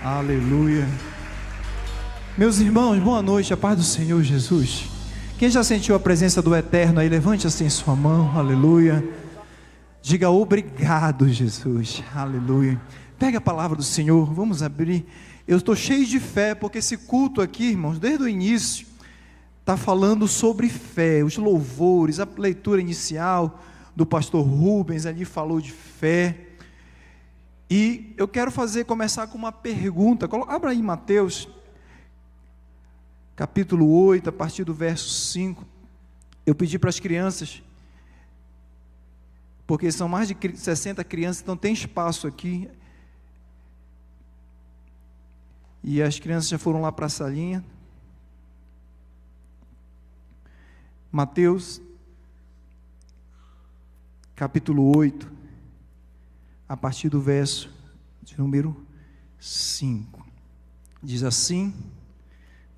Aleluia. Meus irmãos, boa noite, a paz do Senhor Jesus. Quem já sentiu a presença do Eterno aí, levante assim sua mão, aleluia. Diga obrigado, Jesus, aleluia. Pega a palavra do Senhor, vamos abrir. Eu estou cheio de fé, porque esse culto aqui, irmãos, desde o início, está falando sobre fé, os louvores, a leitura inicial do pastor Rubens ali falou de fé. E eu quero começar com uma pergunta. Abra aí Mateus, capítulo 8, a partir do verso 5. Eu pedi para as crianças, porque são mais de 60 crianças, então tem espaço aqui. E as crianças já foram lá para a salinha. Mateus, capítulo 8. A partir do verso de número 5, diz assim,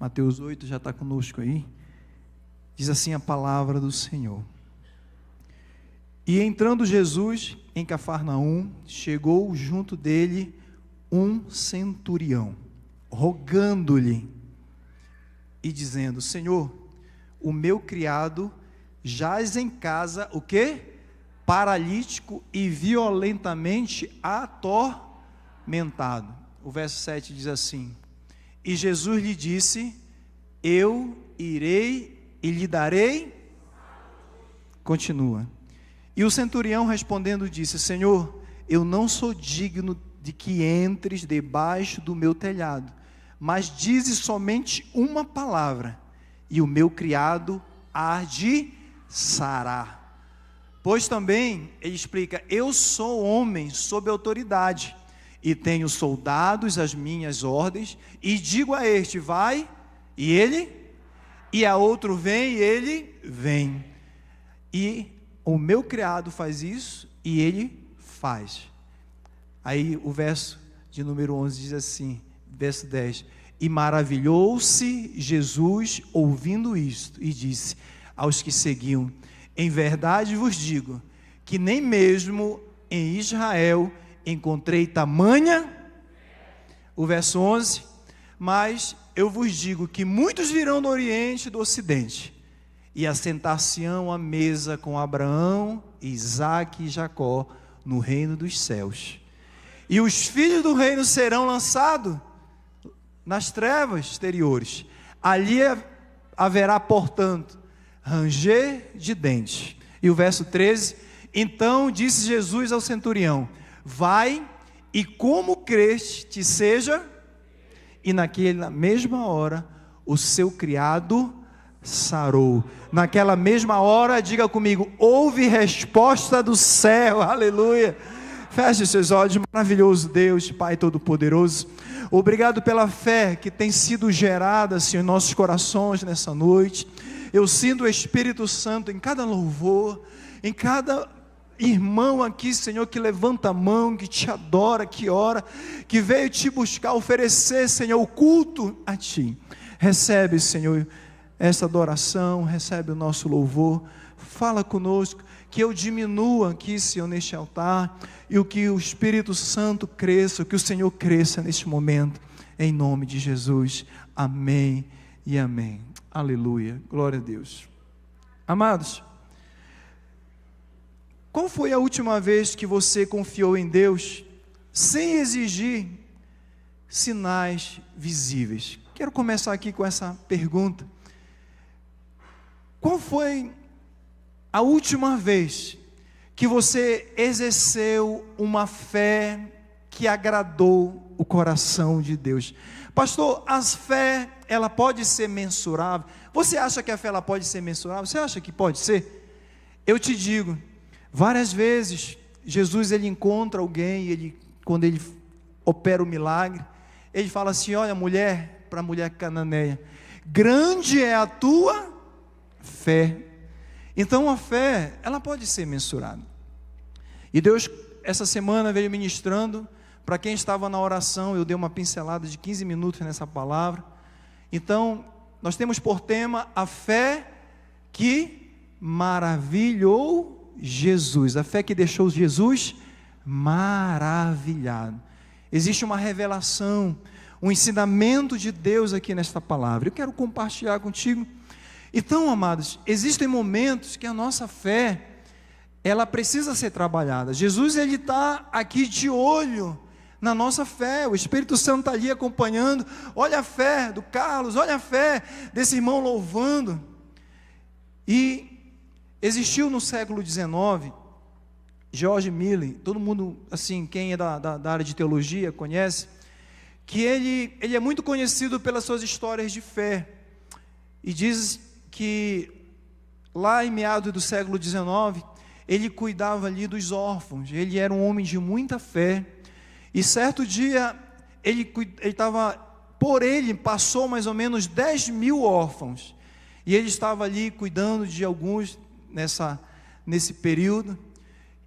Mateus 8 já está conosco aí, diz assim a palavra do Senhor: E entrando Jesus em Cafarnaum, chegou junto dele um centurião, rogando-lhe e dizendo: Senhor, o meu criado jaz em casa, o quê? Paralítico e violentamente atormentado. O verso 7 diz assim: E Jesus lhe disse: Eu irei e lhe darei. Continua. E o centurião respondendo disse: Senhor, eu não sou digno de que entres debaixo do meu telhado, mas dize somente uma palavra, e o meu criado há de sarar. Pois também, ele explica, eu sou homem sob autoridade, e tenho soldados às minhas ordens, e digo a este, vai, e ele, e a outro vem, e ele vem. E o meu criado faz isso, e ele faz. Aí o verso de número 11 diz assim, verso 10, E maravilhou-se Jesus ouvindo isto, e disse aos que seguiam, Em verdade vos digo, que nem mesmo em Israel encontrei tamanha, o verso 11, mas eu vos digo que muitos virão do Oriente e do Ocidente, e assentar-se-ão à mesa com Abraão, Isaque e Jacó, no reino dos céus. E os filhos do reino serão lançados nas trevas exteriores, ali haverá, portanto, ranger de dentes. E o verso 13, então disse Jesus ao centurião, vai e como creste te seja, e naquela mesma hora o seu criado sarou. Naquela mesma hora, diga comigo, houve resposta do céu, aleluia. Feche seus olhos, maravilhoso Deus, Pai Todo-Poderoso, obrigado pela fé que tem sido gerada, Senhor, em nossos corações nessa noite. Eu sinto o Espírito Santo em cada louvor, em cada irmão aqui, Senhor, que levanta a mão, que te adora, que ora, que veio te buscar, oferecer, Senhor, o culto a Ti. Recebe, Senhor, essa adoração, recebe o nosso louvor, fala conosco, que eu diminua aqui, Senhor, neste altar, e que o Espírito Santo cresça, que o Senhor cresça neste momento, em nome de Jesus, amém e amém. Aleluia, glória a Deus. Amados, qual foi a última vez que você confiou em Deus sem exigir sinais visíveis? Quero começar aqui com essa pergunta. Qual foi a última vez que você exerceu uma fé que agradou o coração de Deus? Pastor, a fé, ela pode ser mensurável? Você acha que a fé ela pode ser mensurável? Você acha que pode ser? Eu te digo, várias vezes, Jesus ele encontra alguém, quando ele opera o milagre, ele fala assim, olha mulher, para a mulher cananeia, grande é a tua fé. Então a fé, ela pode ser mensurada. E Deus, essa semana veio ministrando, para quem estava na oração, eu dei uma pincelada de 15 minutos nessa palavra. Então, nós temos por tema a fé que maravilhou Jesus, a fé que deixou Jesus maravilhado. Existe uma revelação um ensinamento de Deus aqui nesta palavra. Eu quero compartilhar contigo. Então, amados, existem momentos que a nossa fé, ela precisa ser trabalhada. Jesus, ele está aqui de olho na nossa fé, o Espírito Santo está ali acompanhando. Olha a fé do Carlos, olha a fé desse irmão louvando. E existiu no século XIX, George Miller, todo mundo, assim, quem é da área de teologia conhece, que ele é muito conhecido pelas suas histórias de fé, e diz que lá em meados do século XIX, ele cuidava ali dos órfãos, ele era um homem de muita fé, e certo dia, ele estava, por ele, passou mais ou menos 10 mil órfãos, e ele estava ali cuidando de alguns nesse período.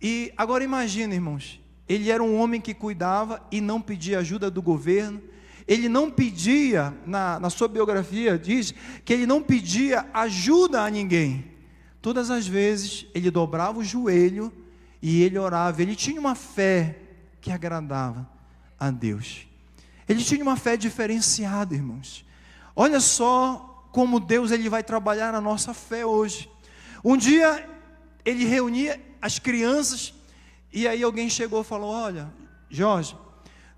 E agora imagina, irmãos, ele era um homem que cuidava e não pedia ajuda do governo, ele não pedia, na sua biografia diz, que ele não pedia ajuda a ninguém. Todas as vezes, ele dobrava o joelho e ele orava, ele tinha uma fé que agradava a Deus. Ele tinha uma fé diferenciada, irmãos. Olha só como Deus, ele vai trabalhar a nossa fé hoje. Um dia, ele reunia as crianças, e aí alguém chegou e falou: olha, Jorge,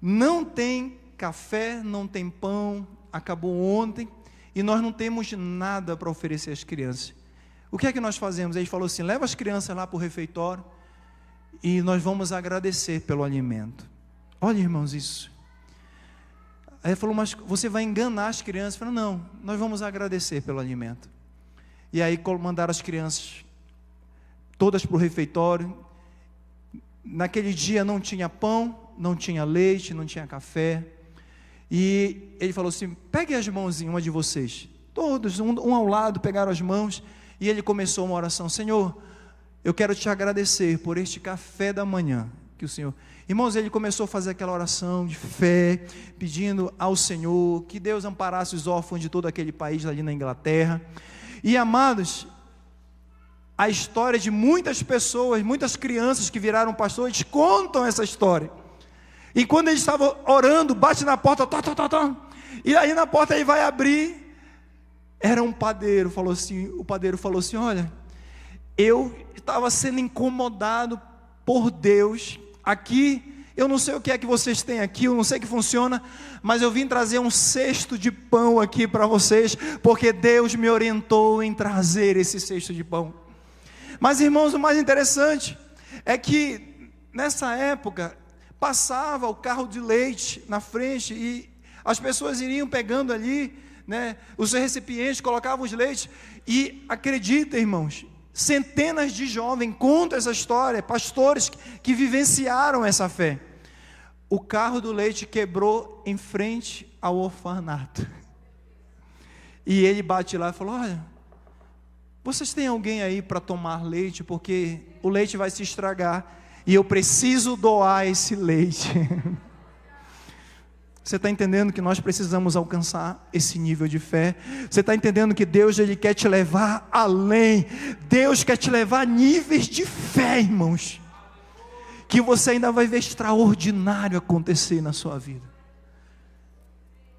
não tem café, não tem pão, acabou ontem, e nós não temos nada para oferecer às crianças. O que é que nós fazemos? Ele falou assim: leva as crianças lá para o refeitório, e nós vamos agradecer pelo alimento. Olha, irmãos, isso. Aí ele falou: mas você vai enganar as crianças? Eu falei: não, nós vamos agradecer pelo alimento. E aí mandaram as crianças todas para o refeitório. Naquele dia não tinha pão, não tinha leite, não tinha café. E ele falou assim: pegue as mãos em uma de vocês. Todos, um ao lado, pegaram as mãos. E ele começou uma oração: Senhor, eu quero te agradecer por este café da manhã que o Senhor... Irmãos, ele começou a fazer aquela oração de fé, pedindo ao Senhor que Deus amparasse os órfãos de todo aquele país ali na Inglaterra. E amados, a história de muitas pessoas, muitas crianças que viraram pastores, contam essa história. E quando ele estava orando, bate na porta, e aí na porta ele vai abrir, era um padeiro. O padeiro falou assim: olha, eu estava sendo incomodado por Deus, aqui, eu não sei o que é que vocês têm aqui, eu não sei que funciona, mas eu vim trazer um cesto de pão aqui para vocês, porque Deus me orientou em trazer esse cesto de pão. Mas, irmãos, o mais interessante é que nessa época passava o carro de leite na frente e as pessoas iriam pegando ali, né, os recipientes, colocavam os leites. E acredita, irmãos, centenas de jovens contam essa história, pastores que vivenciaram essa fé. O carro do leite quebrou em frente ao orfanato. E ele bate lá e falou: olha, vocês têm alguém aí para tomar leite, porque o leite vai se estragar e eu preciso doar esse leite. Você está entendendo que nós precisamos alcançar esse nível de fé? Você está entendendo que Deus, ele quer te levar além? Deus quer te levar a níveis de fé, irmãos, que você ainda vai ver extraordinário acontecer na sua vida.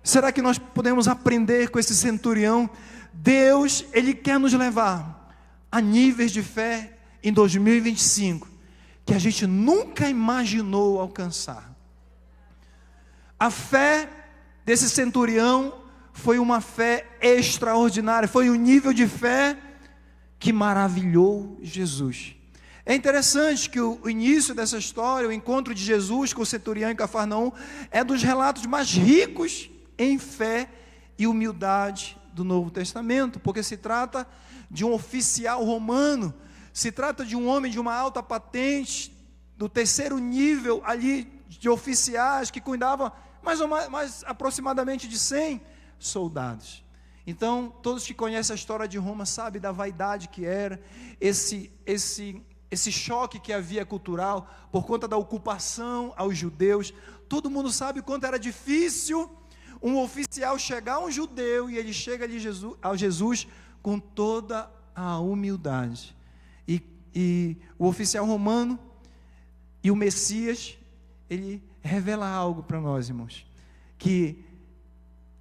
Será que nós podemos aprender com esse centurião? Deus, ele quer nos levar a níveis de fé em 2025 que a gente nunca imaginou alcançar. A fé desse centurião foi uma fé extraordinária, foi um nível de fé que maravilhou Jesus. É interessante que o início dessa história, o encontro de Jesus com o centurião em Cafarnaum, é dos relatos mais ricos em fé e humildade do Novo Testamento, porque se trata de um oficial romano, se trata de um homem de uma alta patente, do terceiro nível ali de oficiais, que cuidava mais aproximadamente de 100 soldados. Então, todos que conhecem a história de Roma sabem da vaidade que era, esse choque que havia cultural, por conta da ocupação aos judeus. Todo mundo sabe o quanto era difícil um oficial chegar a um judeu, e ele chega ali ao Jesus com toda a humildade. E o oficial romano e o Messias, ele revela algo para nós, irmãos, que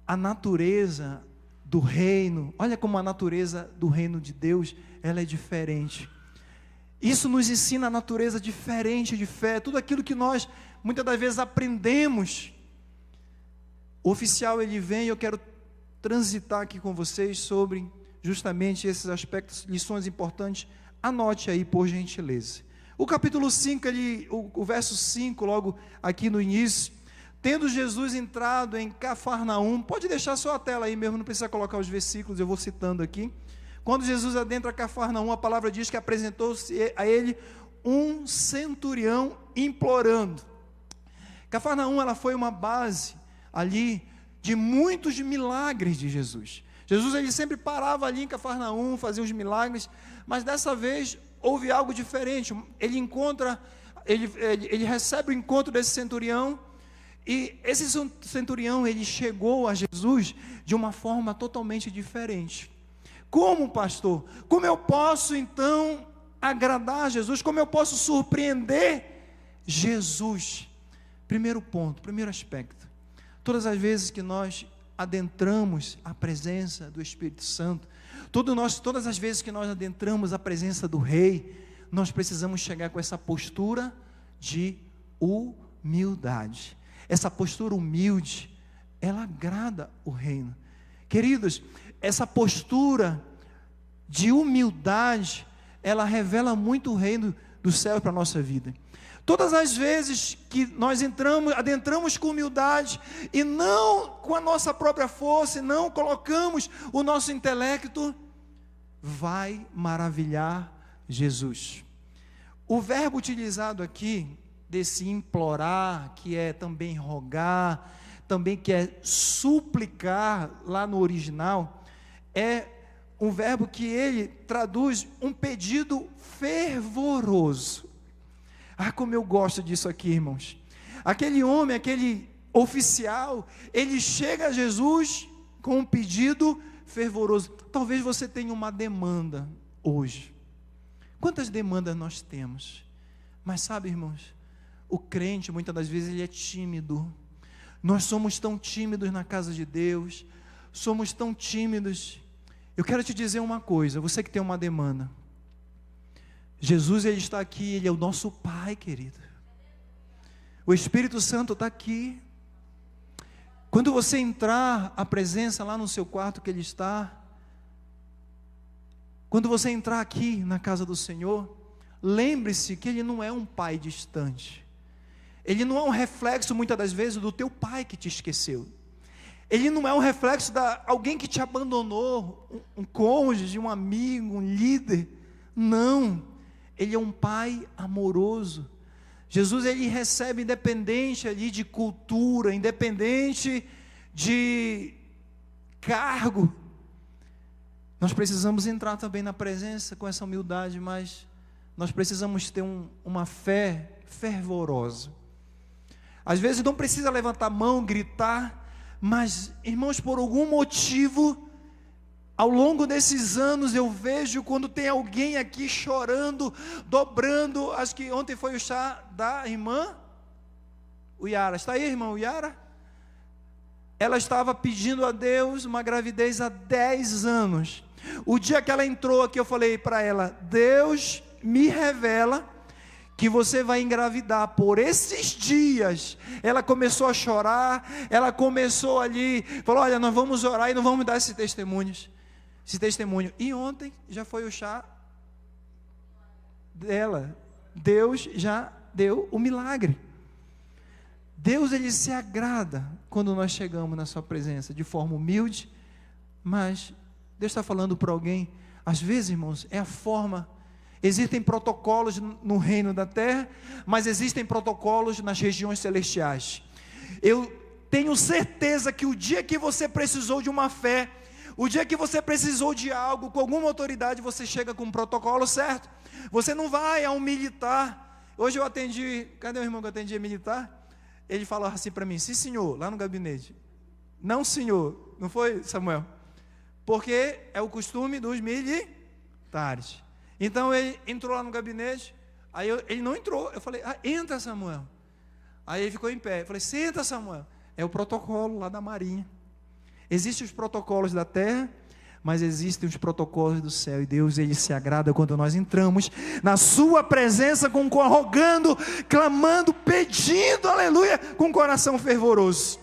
a natureza do reino, olha como a natureza do reino de Deus, ela é diferente. Isso nos ensina a natureza diferente de fé, tudo aquilo que nós muitas das vezes aprendemos. O oficial ele vem, eu quero transitar aqui com vocês sobre justamente esses aspectos, lições importantes. Anote aí, por gentileza. O capítulo 5, o verso 5, logo aqui no início, tendo Jesus entrado em Cafarnaum, pode deixar só a tela aí mesmo, não precisa colocar os versículos, eu vou citando aqui. Quando Jesus adentra Cafarnaum, a palavra diz que apresentou-se a ele um centurião implorando. Cafarnaum, ela foi uma base ali de muitos milagres de Jesus. Jesus ele sempre parava ali em Cafarnaum, fazia os milagres, mas dessa vez houve algo diferente. Ele recebe o encontro desse centurião, e esse centurião ele chegou a Jesus de uma forma totalmente diferente. Como, pastor? Como eu posso então agradar a Jesus? Como eu posso surpreender Jesus? Primeiro ponto, primeiro aspecto. Todas as vezes que nós adentramos a presença do Espírito Santo, todas as vezes que nós adentramos a presença do Rei, nós precisamos chegar com essa postura de humildade. Essa postura humilde, ela agrada o reino. Queridos, essa postura de humildade, ela revela muito o reino do céu para a nossa vida. Todas as vezes que nós adentramos com humildade, e não com a nossa própria força, e não colocamos o nosso intelecto, vai maravilhar Jesus. O verbo utilizado aqui, desse implorar, que é também rogar, também que é suplicar, lá no original, é um verbo que ele traduz um pedido fervoroso. Ah, como eu gosto disso aqui, irmãos. Aquele homem, aquele oficial, ele chega a Jesus com um pedido fervoroso. Talvez você tenha uma demanda hoje. Quantas demandas nós temos? Mas sabe, irmãos, o crente muitas das vezes ele é tímido. Nós somos tão tímidos na casa de Deus, somos tão tímidos. Eu quero te dizer uma coisa, você que tem uma demanda, Jesus ele está aqui, ele é o nosso Pai, querido. O Espírito Santo está aqui. Quando você entrar a presença lá no seu quarto que ele está, quando você entrar aqui na casa do Senhor, lembre-se que ele não é um pai distante. Ele não é um reflexo, muitas das vezes, do teu pai que te esqueceu. Ele não é um reflexo de alguém que te abandonou, um cônjuge, um amigo, um líder. Não, ele é um pai amoroso. Jesus, ele recebe independente ali de cultura, independente de cargo. Nós precisamos entrar também na presença com essa humildade, mas nós precisamos ter uma fé fervorosa. Às vezes não precisa levantar a mão, gritar, mas, irmãos, por algum motivo, ao longo desses anos, eu vejo quando tem alguém aqui chorando, dobrando, acho que ontem foi o chá da irmã Uyara. Está aí, irmã Uyara? Ela estava pedindo a Deus uma gravidez há 10 anos. O dia que ela entrou aqui, eu falei para ela: Deus me revela que você vai engravidar por esses dias. Ela começou a chorar, ela começou ali, falou: olha, nós vamos orar e não vamos dar esse testemunho. E ontem já foi o chá dela. Deus já deu o milagre. Deus, ele se agrada quando nós chegamos na sua presença de forma humilde, mas Deus está falando para alguém, às vezes, irmãos, é a forma. Existem protocolos no reino da terra, mas existem protocolos nas regiões celestiais. Eu tenho certeza que o dia que você precisou de uma fé, o dia que você precisou de algo, com alguma autoridade, você chega com um protocolo certo. Você não vai a um militar. Hoje eu atendi, cadê o irmão que eu atendi militar? Ele falou assim para mim: sim, senhor, lá no gabinete. Não, senhor, não foi, Samuel? Porque é o costume dos militares. Então ele entrou lá no gabinete, aí ele não entrou, eu falei: entra, Samuel. Aí ele ficou em pé, eu falei: senta, Samuel. É o protocolo lá da Marinha. Existem os protocolos da terra, mas existem os protocolos do céu, e Deus, Ele se agrada quando nós entramos na sua presença, rogando, clamando, pedindo, aleluia, com o coração fervoroso.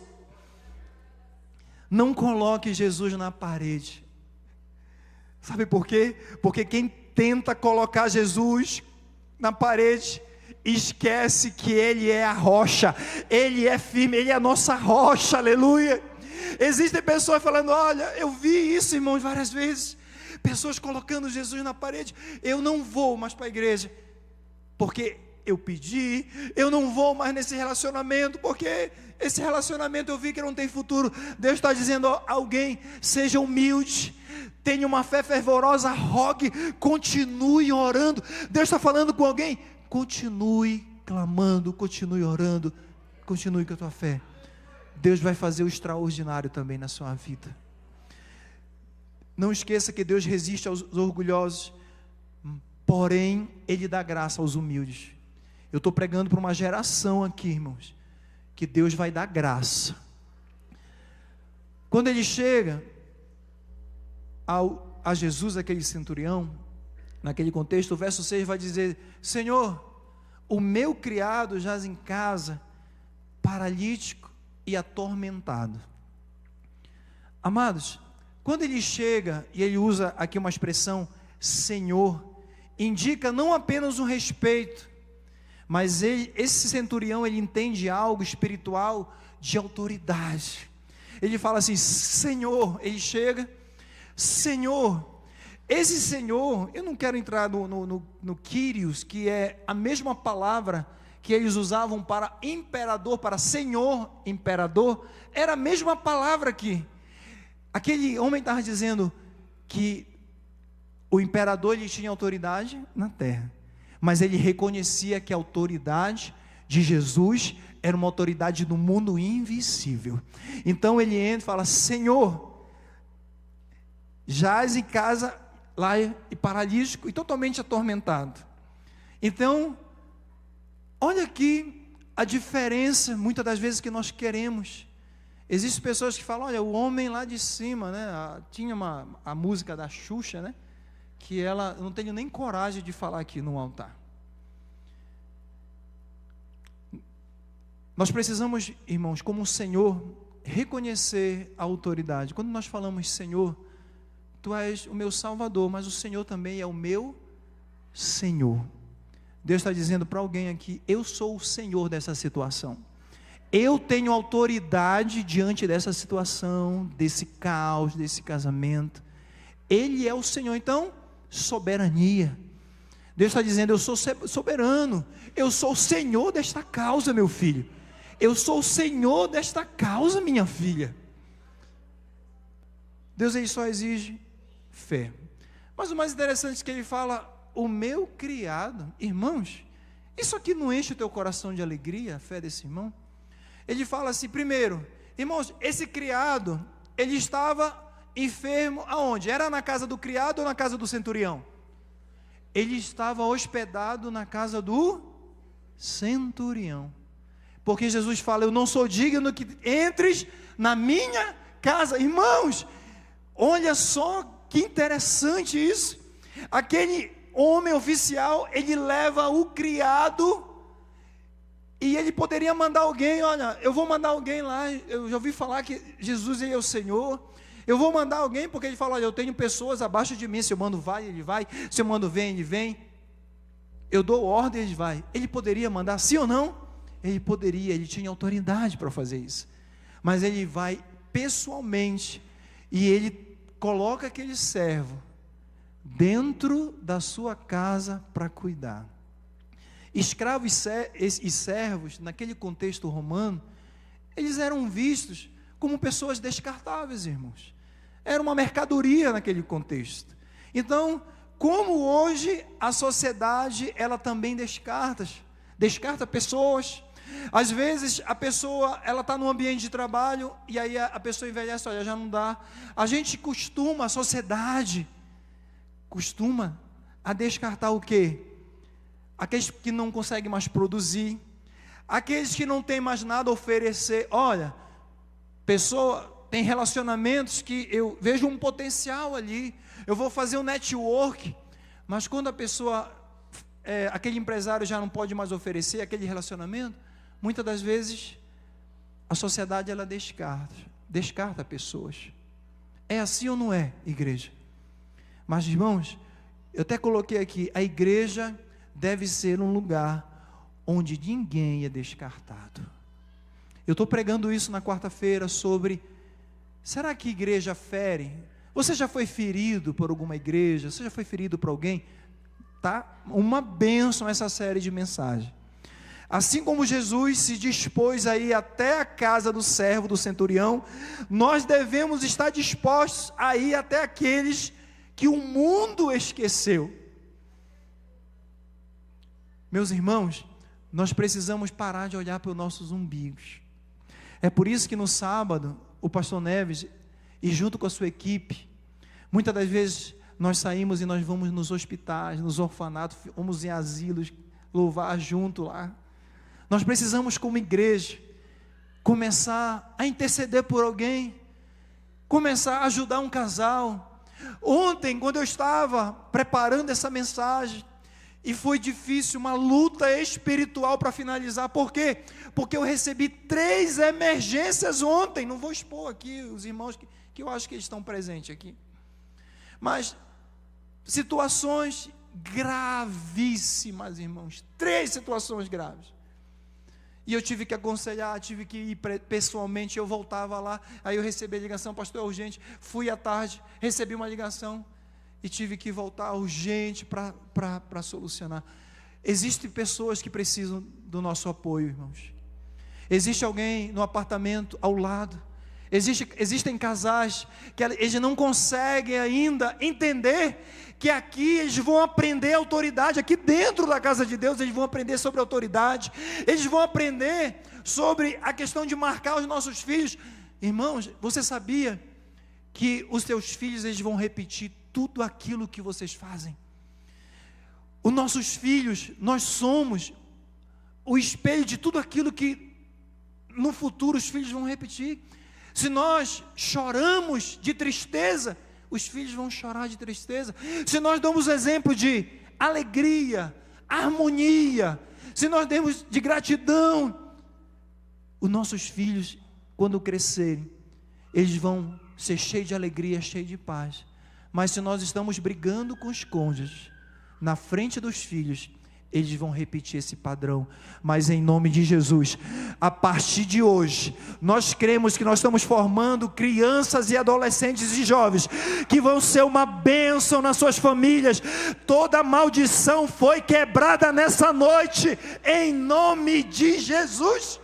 Não coloque Jesus na parede. Sabe por quê? Porque quem tenta colocar Jesus na parede, esquece que Ele é a rocha, Ele é firme, Ele é a nossa rocha, aleluia. Existem pessoas falando, olha, eu vi isso, irmãos, várias vezes, pessoas colocando Jesus na parede. Eu não vou mais para a igreja, porque eu pedi. Eu não vou mais nesse relacionamento, porque esse relacionamento eu vi que não tem futuro. Deus está dizendo a alguém, seja humilde, tenha uma fé fervorosa, rogue, continue orando. Deus está falando com alguém, continue clamando, continue orando, continue com a tua fé. Deus vai fazer o extraordinário também na sua vida. Não esqueça que Deus resiste aos orgulhosos, porém Ele dá graça aos humildes. Eu estou pregando para uma geração aqui, irmãos, que Deus vai dar graça. Quando ele chega a Jesus, aquele centurião, naquele contexto, o verso 6 vai dizer, Senhor, o meu criado jaz em casa, paralítico e atormentado. Amados, quando ele chega, e ele usa aqui uma expressão, Senhor, indica não apenas um respeito, mas esse centurião, ele entende algo espiritual de autoridade. Ele fala assim, Senhor, ele chega, Senhor, esse Senhor, eu não quero entrar no Kyrios, que é a mesma palavra que eles usavam para imperador, para senhor, imperador, era a mesma palavra aqui. Aquele homem estava dizendo que o imperador, ele tinha autoridade na terra, mas ele reconhecia que a autoridade de Jesus era uma autoridade do mundo invisível. Então ele entra e fala, Senhor, jaz em casa lá e paralítico e totalmente atormentado. Então, olha aqui a diferença, muitas das vezes, que nós queremos. Existem pessoas que falam, olha, o homem lá de cima, né? Tinha a música da Xuxa, né? Que ela, eu não tenho nem coragem de falar aqui no altar. Nós precisamos, irmãos, como o Senhor, reconhecer a autoridade. Quando nós falamos, Senhor, Tu és o meu Salvador, mas o Senhor também é o meu Senhor. Deus está dizendo para alguém aqui, eu sou o Senhor dessa situação. Eu tenho autoridade diante dessa situação, desse caos, desse casamento. Ele é o Senhor. Então, soberania. Deus está dizendo, eu sou soberano. Eu sou o Senhor desta causa, meu filho. Eu sou o Senhor desta causa, minha filha. Deus, ele só exige fé. Mas o mais interessante é que ele fala, o meu criado. Irmãos, isso aqui não enche o teu coração de alegria, a fé desse irmão? Ele fala assim, primeiro, irmãos, esse criado, ele estava enfermo aonde? Era na casa do criado ou na casa do centurião? Ele estava hospedado na casa do centurião, porque Jesus fala, eu não sou digno que entres na minha casa. Irmãos, olha só que interessante isso. Aquele homem oficial, ele leva o criado, e ele poderia mandar alguém, olha, eu vou mandar alguém lá, eu já ouvi falar que Jesus, ele é o Senhor, eu vou mandar alguém, porque ele fala, olha, eu tenho pessoas abaixo de mim, se eu mando vai, ele vai, se eu mando vem, ele vem, eu dou ordem, ele vai. Ele poderia mandar, sim ou não? Ele poderia, ele tinha autoridade para fazer isso, mas ele vai pessoalmente, e ele coloca aquele servo dentro da sua casa para cuidar. Escravos e servos, naquele contexto romano, eles eram vistos como pessoas descartáveis, irmãos. Era uma mercadoria naquele contexto. Então, como hoje a sociedade, ela também descarta pessoas. Às vezes a pessoa, ela está no ambiente de trabalho, e aí a pessoa envelhece, olha, já não dá. A gente a sociedade costuma a descartar o quê? Aqueles que não conseguem mais produzir, aqueles que não têm mais nada a oferecer. Olha, pessoa tem relacionamentos que eu vejo um potencial ali, eu vou fazer um network, mas quando a pessoa, aquele empresário já não pode mais oferecer aquele relacionamento, muitas das vezes a sociedade ela descarta pessoas. É assim ou não é, igreja? Mas, irmãos, eu até coloquei aqui, a igreja deve ser um lugar onde ninguém é descartado. Eu estou pregando isso na quarta-feira sobre, será que igreja fere? Você já foi ferido por alguma igreja? Você já foi ferido por alguém? Tá? Uma bênção essa série de mensagens. Assim como Jesus se dispôs a ir até a casa do servo, do centurião, nós devemos estar dispostos a ir até aqueles que o mundo esqueceu. Meus irmãos, nós precisamos parar de olhar para os nossos umbigos. É por isso que no sábado, o pastor Neves, e junto com a sua equipe, muitas das vezes nós saímos e nós vamos nos hospitais, nos orfanatos, vamos em asilos, louvar junto lá. Nós precisamos, como igreja, começar a interceder por alguém, começar a ajudar um casal. Ontem, quando eu estava preparando essa mensagem, e foi difícil, uma luta espiritual para finalizar. Por quê? Porque eu recebi 3 emergências ontem. Não vou expor aqui os irmãos que eu acho que estão presentes aqui, mas situações gravíssimas, irmãos, 3 situações graves. E eu tive que aconselhar, tive que ir pessoalmente, eu voltava lá, aí eu recebi a ligação, pastor, é urgente, fui à tarde, recebi uma ligação, e tive que voltar urgente para solucionar. Existem pessoas que precisam do nosso apoio, irmãos. Existe alguém no apartamento ao lado, existem casais que eles não conseguem ainda entender que aqui eles vão aprender autoridade, aqui dentro da casa de Deus eles vão aprender sobre autoridade, eles vão aprender sobre a questão de marcar os nossos filhos. Irmãos, você sabia que os seus filhos eles vão repetir tudo aquilo que vocês fazem? Os nossos filhos, nós somos o espelho de tudo aquilo que no futuro os filhos vão repetir. Se nós choramos de tristeza, os filhos vão chorar de tristeza. Se nós damos exemplo de alegria, harmonia, se nós demos de gratidão, os nossos filhos, quando crescerem, eles vão ser cheios de alegria, cheios de paz. Mas se nós estamos brigando com os cônjuges, na frente dos filhos, eles vão repetir esse padrão. Mas em nome de Jesus, a partir de hoje, nós cremos que nós estamos formando crianças e adolescentes e jovens, que vão ser uma bênção nas suas famílias. Toda maldição foi quebrada nessa noite, em nome de Jesus.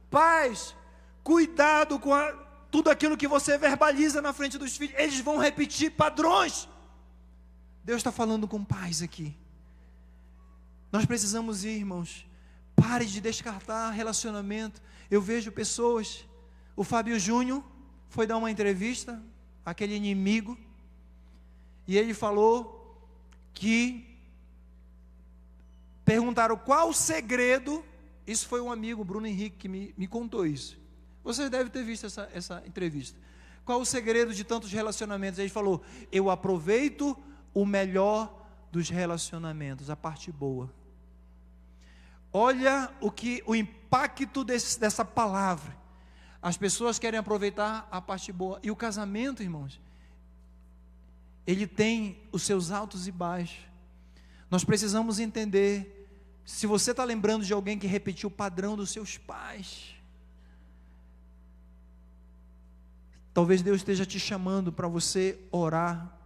Pais, cuidado com tudo aquilo que você verbaliza na frente dos filhos, eles vão repetir padrões. Deus está falando com pais aqui. Nós precisamos ir, irmãos. Pare de descartar relacionamento. Eu vejo pessoas, o Fábio Júnior foi dar uma entrevista, aquele inimigo, e ele falou que perguntaram qual o segredo. Isso foi um amigo, Bruno Henrique, que me contou isso. Vocês devem ter visto essa entrevista. Qual o segredo de tantos relacionamentos? Ele falou: eu aproveito o melhor dos relacionamentos, a parte boa. Olha o impacto dessa palavra. As pessoas querem aproveitar a parte boa. E o casamento, irmãos, ele tem os seus altos e baixos. Nós precisamos entender, se você está lembrando de alguém que repetiu o padrão dos seus pais, talvez Deus esteja te chamando para você orar,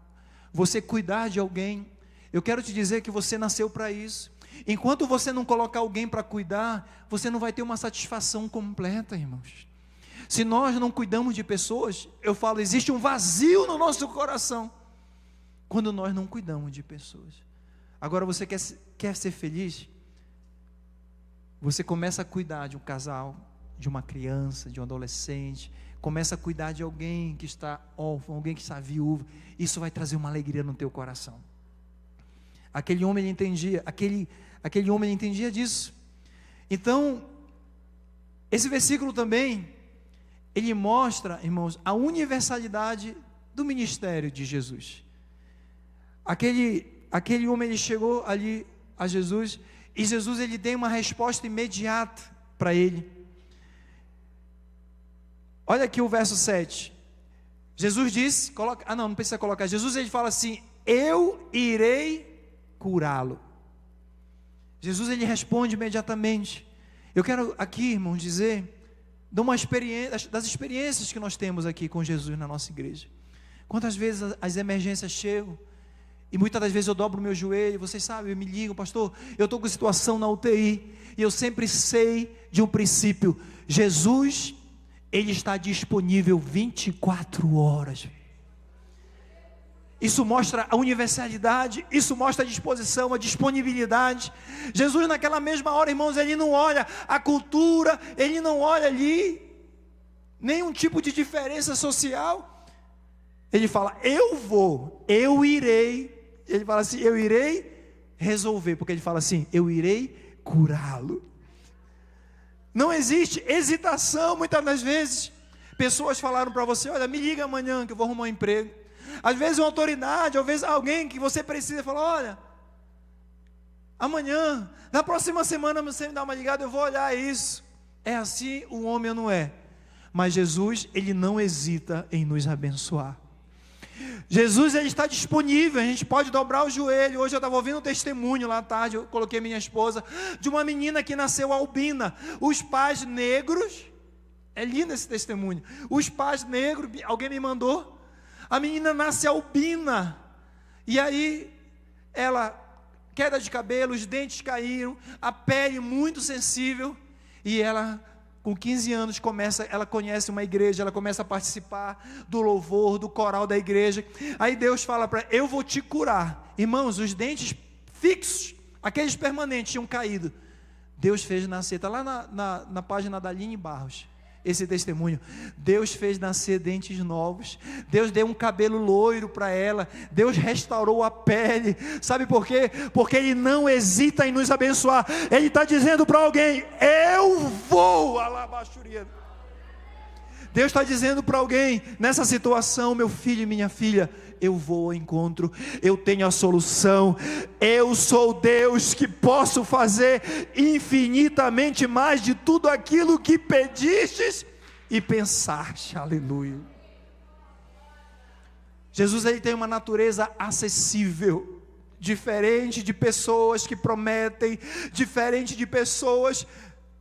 você cuidar de alguém. Eu quero te dizer que você nasceu para isso. Enquanto você não colocar alguém para cuidar, você não vai ter uma satisfação completa, irmãos. Se nós não cuidamos de pessoas, eu falo, existe um vazio no nosso coração, quando nós não cuidamos de pessoas. Agora você quer ser feliz? Você começa a cuidar de um casal, de uma criança, de um adolescente, começa a cuidar de alguém que está órfão, alguém que está viúvo. Isso vai trazer uma alegria no teu coração. Aquele homem entendia disso. Então, esse versículo também, ele mostra, irmãos, a universalidade do ministério de Jesus. Aquele homem, ele chegou ali a Jesus, e Jesus, ele tem uma resposta imediata para ele. Olha aqui o verso 7. Jesus disse, não precisa colocar. Jesus, ele fala assim: eu irei curá-lo. Jesus, ele responde imediatamente. Eu quero aqui, irmãos, dizer de uma experiência, das experiências que nós temos aqui com Jesus na nossa igreja. Quantas vezes as emergências chegam, e muitas das vezes eu dobro o meu joelho, vocês sabem, me ligam: pastor, eu estou com situação na UTI, e eu sempre sei de um princípio: Jesus, ele está disponível 24 horas. Isso mostra a universalidade, isso mostra a disposição, a disponibilidade. Jesus, naquela mesma hora, irmãos, ele não olha a cultura, ele não olha ali nenhum tipo de diferença social. Ele fala: eu irei. Ele fala assim: eu irei resolver, porque ele fala assim: eu irei curá-lo. Não existe hesitação. Muitas das vezes pessoas falaram para você: olha, me liga amanhã que eu vou arrumar um emprego. Às vezes uma autoridade, às vezes alguém que você precisa, fala: olha, amanhã, na próxima semana você me dá uma ligada, eu vou olhar isso. É assim o homem, não é? Mas Jesus, ele não hesita em nos abençoar. Jesus, ele está disponível, a gente pode dobrar o joelho. Hoje eu estava ouvindo um testemunho lá à tarde, eu coloquei minha esposa, de uma menina que nasceu albina. Os pais negros, é lindo esse testemunho, os pais negros, alguém me mandou, a menina nasce albina, e aí ela, queda de cabelo, os dentes caíram, a pele muito sensível, e ela, com 15 anos, ela conhece uma igreja, ela começa a participar do louvor, do coral da igreja. Aí Deus fala para ela: eu vou te curar. Irmãos, os dentes fixos, aqueles permanentes, tinham caído. Deus fez nascer, está lá na página da Aline Barros, esse testemunho. Deus fez nascer dentes novos, Deus deu um cabelo loiro para ela, Deus restaurou a pele. Sabe por quê? Porque Ele não hesita em nos abençoar. Ele está dizendo para alguém: eu vou, alabaxuria. Deus está dizendo para alguém nessa situação: meu filho e minha filha, eu vou ao encontro, eu tenho a solução, eu sou Deus que posso fazer infinitamente mais de tudo aquilo que pedistes e pensaste. Aleluia. Jesus, ele tem uma natureza acessível, diferente de pessoas que prometem, diferente de pessoas.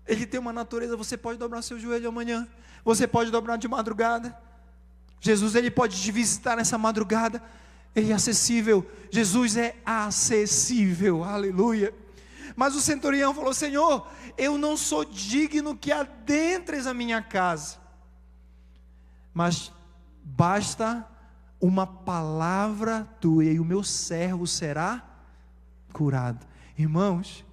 Ele tem uma natureza, você pode dobrar seu joelho amanhã, você pode dobrar de madrugada. Jesus, ele pode te visitar nessa madrugada. Ele é acessível. Jesus é acessível, aleluia. Mas o centurião falou: Senhor, eu não sou digno que adentres a minha casa, mas basta uma palavra tua e o meu servo será curado. Irmãos,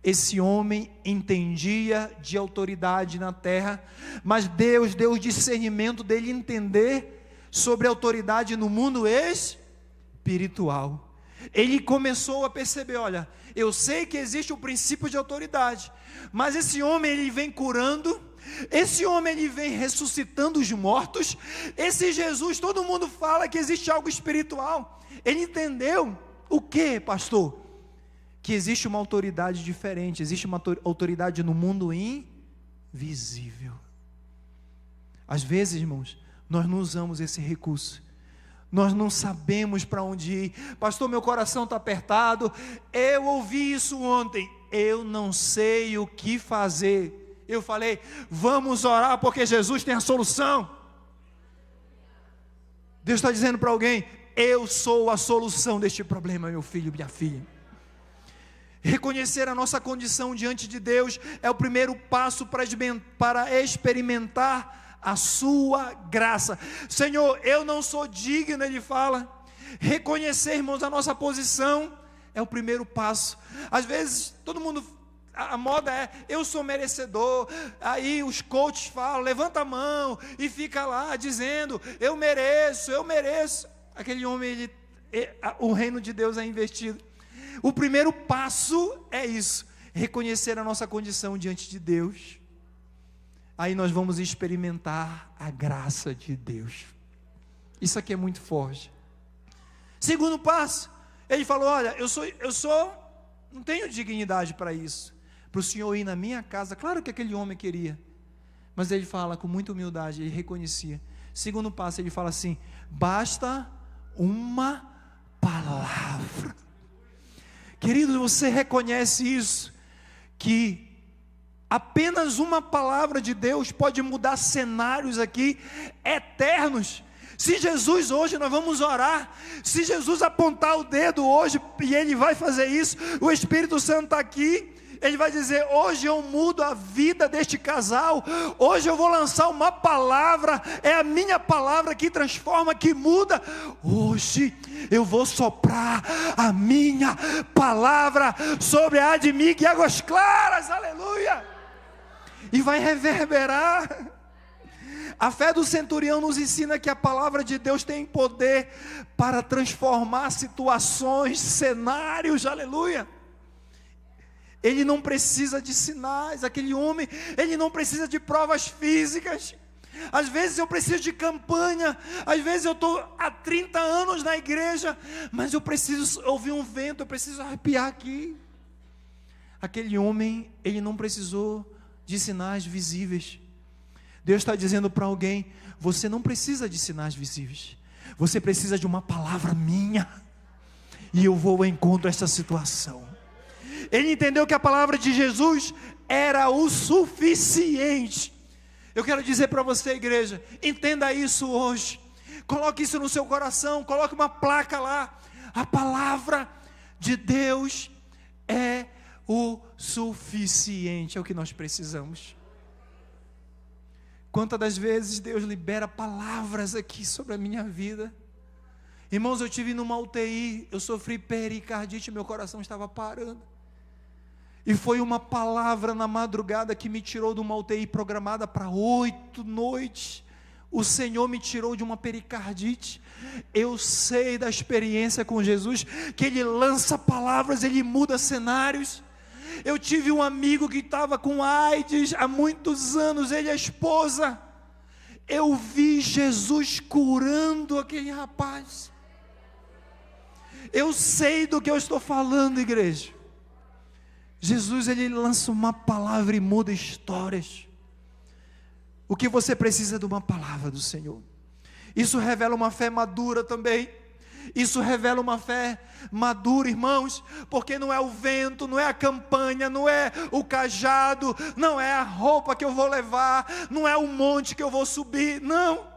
esse homem entendia de autoridade na terra, mas Deus deu o discernimento dele entender sobre autoridade no mundo espiritual. Ele começou a perceber: olha, eu sei que existe o princípio de autoridade, mas esse homem, ele vem curando, esse homem, ele vem ressuscitando os mortos, esse Jesus, todo mundo fala que existe algo espiritual. Ele entendeu o que, pastor? Que existe uma autoridade diferente, existe uma autoridade no mundo invisível. Às vezes, irmãos, nós não usamos esse recurso, nós não sabemos para onde ir. Pastor, meu coração está apertado, eu ouvi isso ontem, eu não sei o que fazer. Eu falei: vamos orar, porque Jesus tem a solução. Deus está dizendo para alguém: eu sou a solução deste problema, meu filho, minha filha. Reconhecer a nossa condição diante de Deus é o primeiro passo para experimentar a sua graça. Senhor, eu não sou digno, ele fala. Reconhecer, irmãos, a nossa posição é o primeiro passo. Às vezes, todo mundo, a moda é: eu sou merecedor. Aí os coaches falam: levanta a mão, e fica lá dizendo: eu mereço, eu mereço. Aquele homem, o reino de Deus é investido. O primeiro passo é isso: reconhecer a nossa condição diante de Deus. aí nós vamos experimentar a graça de Deus. Isso aqui é muito forte. Segundo passo, ele falou: olha, não tenho dignidade para isso, para o senhor ir na minha casa. Claro que aquele homem queria, mas ele fala com muita humildade, ele reconhecia. Segundo passo, ele fala assim: basta uma palavra. Queridos, você reconhece isso? Que apenas uma palavra de Deus pode mudar cenários aqui eternos. Se Jesus hoje, nós vamos orar, se Jesus apontar o dedo hoje, e Ele vai fazer isso, o Espírito Santo está aqui, Ele vai dizer: hoje eu mudo a vida deste casal, hoje eu vou lançar uma palavra, é a minha palavra que transforma, que muda, hoje eu vou soprar a minha palavra sobre a Admig e Águas Claras, aleluia, e vai reverberar. A fé do centurião nos ensina que a palavra de Deus tem poder para transformar situações, cenários, aleluia. Ele não precisa de sinais, aquele homem, ele não precisa de provas físicas. Às vezes eu preciso de campanha, às vezes eu estou há 30 anos na igreja, mas eu preciso ouvir um vento, eu preciso arrepiar aqui. Aquele homem, ele não precisou de sinais visíveis. Deus está dizendo para alguém: você não precisa de sinais visíveis, você precisa de uma palavra minha, e eu vou ao encontro dessa situação. Ele entendeu que a palavra de Jesus era o suficiente. Eu quero dizer para você, igreja, entenda isso hoje, coloque isso no seu coração, coloque uma placa lá: a palavra de Deus é o suficiente, é o que nós precisamos. Quantas das vezes Deus libera palavras aqui sobre a minha vida? Irmãos, eu estive numa UTI, eu sofri pericardite, meu coração estava parando. E foi uma palavra na madrugada que me tirou de uma UTI programada para 8 noites. O Senhor me tirou de uma pericardite. Eu sei da experiência com Jesus, que Ele lança palavras, Ele muda cenários. Eu tive um amigo que estava com AIDS há muitos anos, ele e a esposa. Eu vi Jesus curando aquele rapaz. Eu sei do que eu estou falando, igreja. Jesus, Ele lança uma palavra e muda histórias. O que você precisa é de uma palavra do Senhor. Isso revela uma fé madura também. Isso revela uma fé madura, irmãos, porque não é o vento, não é a campanha, não é o cajado, não é a roupa que eu vou levar, não é o monte que eu vou subir, não.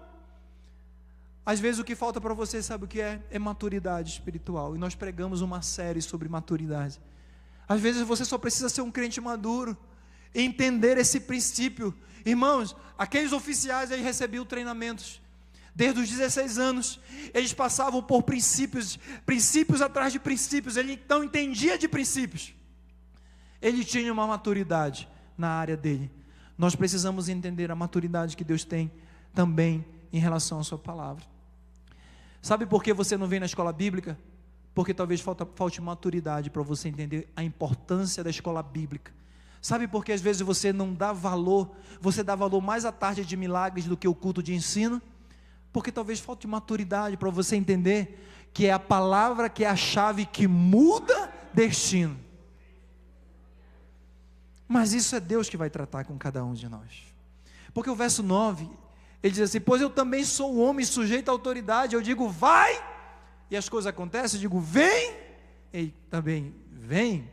Às vezes o que falta para você, sabe o que é? É maturidade espiritual, e nós pregamos uma série sobre maturidade. Às vezes você só precisa ser um crente maduro, entender esse princípio. Irmãos, aqueles oficiais aí recebiam treinamentos, desde os 16 anos, eles passavam por princípios atrás de princípios, ele não entendia de princípios, ele tinha uma maturidade na área dele. Nós precisamos entender a maturidade que Deus tem também em relação à sua palavra. Sabe por que você não vem na escola bíblica? Porque talvez falte maturidade para você entender a importância da escola bíblica. Sabe por que às vezes você não dá valor, você dá valor mais à tarde de milagres do que o culto de ensino? Porque talvez falte maturidade para você entender que é a palavra que é a chave que muda destino. Mas isso é Deus que vai tratar com cada um de nós. Porque o verso 9, ele diz assim: pois eu também sou um homem sujeito à autoridade, eu digo vai, e as coisas acontecem, eu digo vem, ele também vem.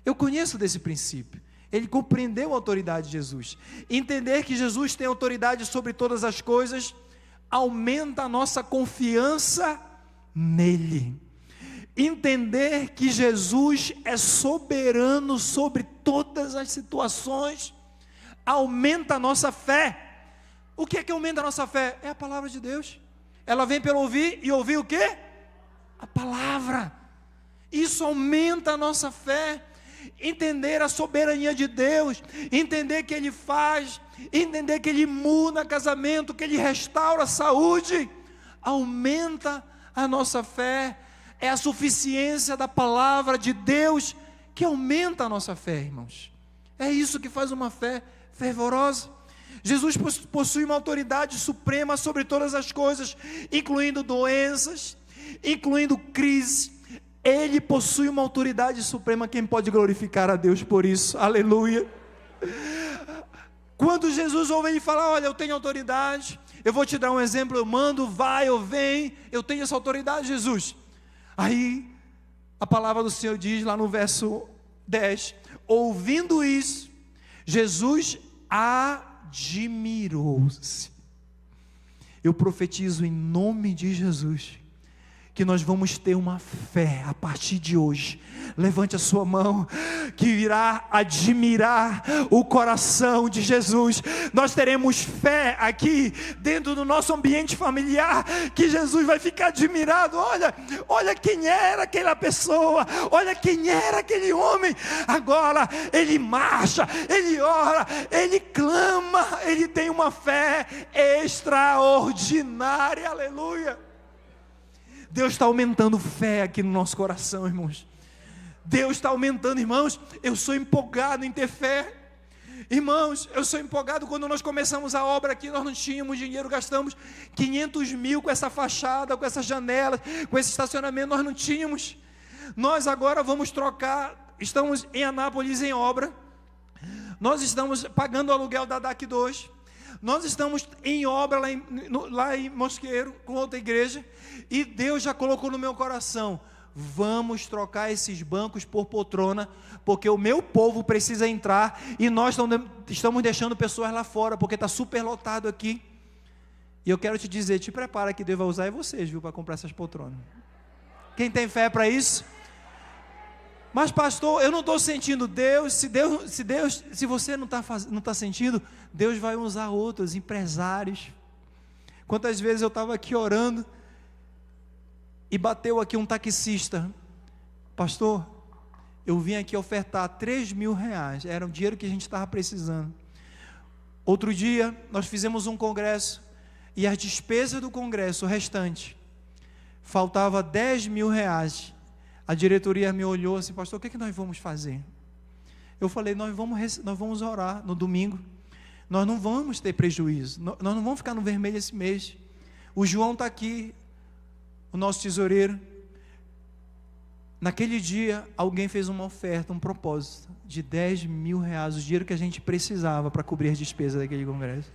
Eu conheço desse princípio. Ele compreendeu a autoridade de Jesus. Entender que Jesus tem autoridade sobre todas as coisas aumenta a nossa confiança nele. Entender que Jesus é soberano sobre todas as situações aumenta a nossa fé. O que é que aumenta a nossa fé? É a palavra de Deus. Ela vem pelo ouvir, e ouvir o quê? A palavra. Isso aumenta a nossa fé. Entender a soberania de Deus, entender que Ele faz, entender que Ele muda casamento, que Ele restaura a saúde, aumenta a nossa fé. É a suficiência da palavra de Deus que aumenta a nossa fé, irmãos. É isso que faz uma fé fervorosa. Jesus possui uma autoridade suprema sobre todas as coisas, incluindo doenças, incluindo crises. Ele possui uma autoridade suprema. Quem pode glorificar a Deus por isso? Aleluia. Quando Jesus ouve ele falar: olha, eu tenho autoridade, eu vou te dar um exemplo, eu mando, vai ou vem, eu tenho essa autoridade, Jesus. Aí a palavra do Senhor diz lá no verso 10, ouvindo isso, Jesus admirou-se. Eu profetizo em nome de Jesus que nós vamos ter uma fé a partir de hoje. Levante a sua mão, que irá admirar o coração de Jesus. Nós teremos fé aqui dentro do nosso ambiente familiar, que Jesus vai ficar admirado. Olha quem era aquela pessoa, olha quem era aquele homem. Agora ele marcha, ele ora, ele clama, ele tem uma fé extraordinária. Aleluia. Deus está aumentando fé aqui no nosso coração, irmãos. Deus está aumentando, irmãos. Eu sou empolgado em ter fé. Irmãos, eu sou empolgado. Quando nós começamos a obra aqui, nós não tínhamos dinheiro, gastamos 500 mil com essa fachada, com essas janelas, com esse estacionamento, nós não tínhamos. Nós agora vamos trocar, estamos em Anápolis em obra, nós estamos pagando o aluguel da DAC 2, nós estamos em obra lá em Mosqueiro, com outra igreja, e Deus já colocou no meu coração: vamos trocar esses bancos por poltrona, porque o meu povo precisa entrar, e nós estamos deixando pessoas lá fora, porque está super lotado aqui. E eu quero te dizer, te prepara que Deus vai usar vocês, viu, para comprar essas poltronas. Quem tem fé para isso? Mas pastor, eu não estou sentindo Deus. Se você não está sentindo, Deus vai usar outros empresários. Quantas vezes eu estava aqui orando e bateu aqui um taxista: pastor, eu vim aqui ofertar 3 mil reais, era o dinheiro que a gente estava precisando. Outro dia nós fizemos um congresso, e as despesas do congresso, o restante, faltava 10 mil reais. A diretoria me olhou assim: pastor, o que nós vamos fazer? Eu falei: nós vamos orar no domingo, nós não vamos ter prejuízo, nós não vamos ficar no vermelho esse mês. O João está aqui, o nosso tesoureiro. Naquele dia, alguém fez uma oferta, um propósito de 10 mil reais, o dinheiro que a gente precisava para cobrir as despesas daquele congresso.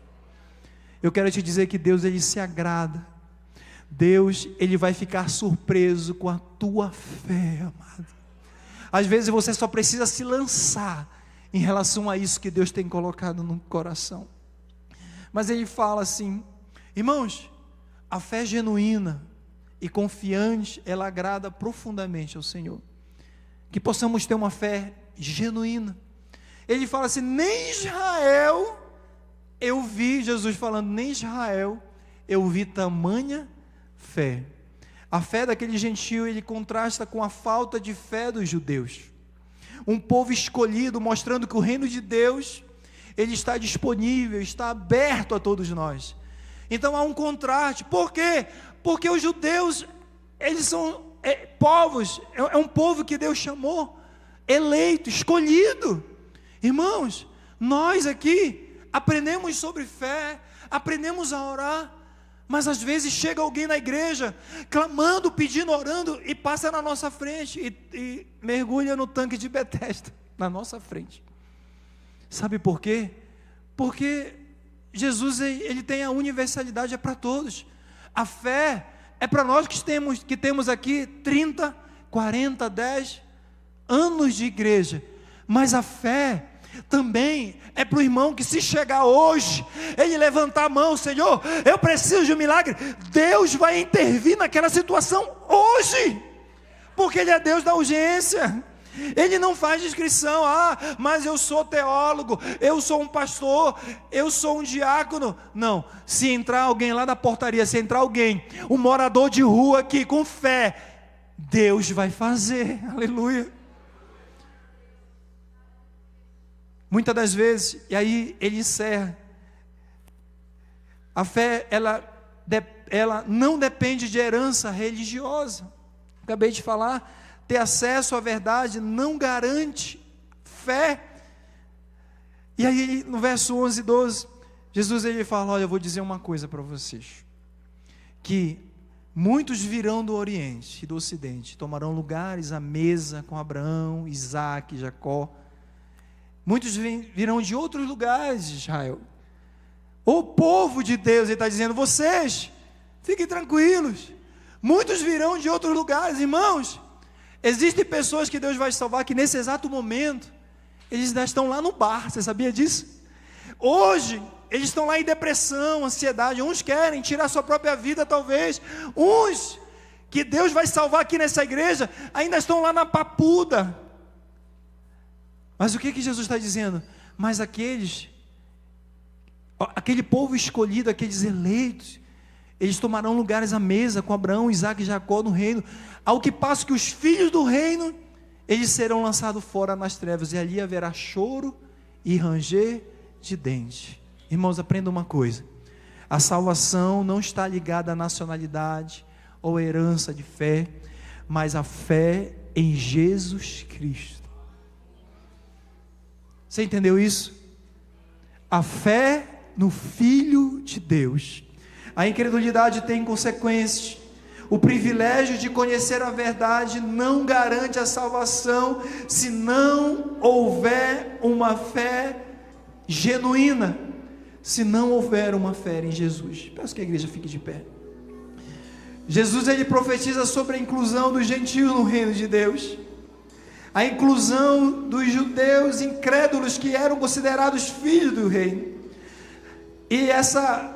Eu quero te dizer que Deus, Ele se agrada. Deus, Ele vai ficar surpreso com a tua fé, amado. Às vezes você só precisa se lançar em relação a isso que Deus tem colocado no coração. Mas Ele fala assim, irmãos, a fé genuína e confiante, ela agrada profundamente ao Senhor. Que possamos ter uma fé genuína. Ele fala assim: nem Israel eu vi, Jesus falando, nem Israel eu vi tamanha fé. A fé daquele gentio, ele contrasta com a falta de fé dos judeus. Um povo escolhido, mostrando que o reino de Deus, ele está disponível, está aberto a todos nós. Então há um contraste. Por quê? Porque os judeus, eles são povos, é um povo que Deus chamou, eleito, escolhido. Irmãos, nós aqui aprendemos sobre fé, aprendemos a orar, mas às vezes chega alguém na igreja, clamando, pedindo, orando, e passa na nossa frente, e mergulha no tanque de Betesda, na nossa frente. Sabe por quê? Porque Jesus, ele tem a universalidade, é para todos. A fé é para nós que temos aqui 30, 40, 10 anos de igreja, mas a fé também é para o irmão que, se chegar hoje, ele levantar a mão: Senhor, eu preciso de um milagre, Deus vai intervir naquela situação hoje, porque Ele é Deus da urgência. Ele não faz descrição: mas eu sou teólogo, eu sou um pastor, eu sou um diácono. Não, se entrar alguém lá da portaria, se entrar alguém, um morador de rua aqui com fé, Deus vai fazer. Aleluia. Muitas das vezes, e aí ele encerra, a fé, ela não depende de herança religiosa. Acabei de falar, ter acesso à verdade não garante fé. E aí no verso 11 e 12, Jesus ele fala: olha, eu vou dizer uma coisa para vocês, que muitos virão do Oriente e do Ocidente, tomarão lugares à mesa com Abraão, Isaque, Jacó. Muitos virão de outros lugares de Israel. O povo de Deus, ele está dizendo: vocês, fiquem tranquilos. Muitos virão de outros lugares, irmãos. Existem pessoas que Deus vai salvar, que nesse exato momento, eles ainda estão lá no bar, você sabia disso? Hoje, eles estão lá em depressão, ansiedade, uns querem tirar sua própria vida talvez, uns que Deus vai salvar aqui nessa igreja, ainda estão lá na papuda. Mas o que Jesus está dizendo? Mas aquele povo escolhido, aqueles eleitos, eles tomarão lugares à mesa com Abraão, Isaque e Jacó no reino, ao que passo que os filhos do reino, eles serão lançados fora nas trevas, e ali haverá choro e ranger de dente. Irmãos, aprenda uma coisa: a salvação não está ligada à nacionalidade ou à herança de fé, mas à fé em Jesus Cristo. Você entendeu isso? A fé no Filho de Deus. A incredulidade tem consequências. O privilégio de conhecer a verdade não garante a salvação se não houver uma fé genuína, se não houver uma fé em Jesus. Peço que a igreja fique de pé. Jesus ele profetiza sobre a inclusão dos gentios no reino de Deus, a inclusão dos judeus incrédulos que eram considerados filhos do reino. E essa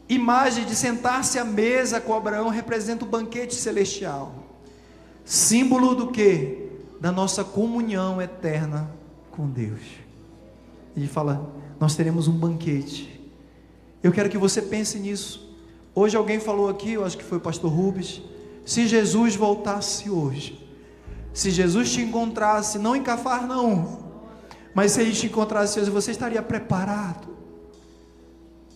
imagem de sentar-se à mesa com Abraão representa o banquete celestial, símbolo do quê? Da nossa comunhão eterna com Deus. Ele fala: nós teremos um banquete. Eu quero que você pense nisso. Hoje alguém falou aqui, eu acho que foi o pastor Rubens, se Jesus voltasse hoje, se Jesus te encontrasse, não em Cafarnaum, mas se ele te encontrasse hoje, você estaria preparado?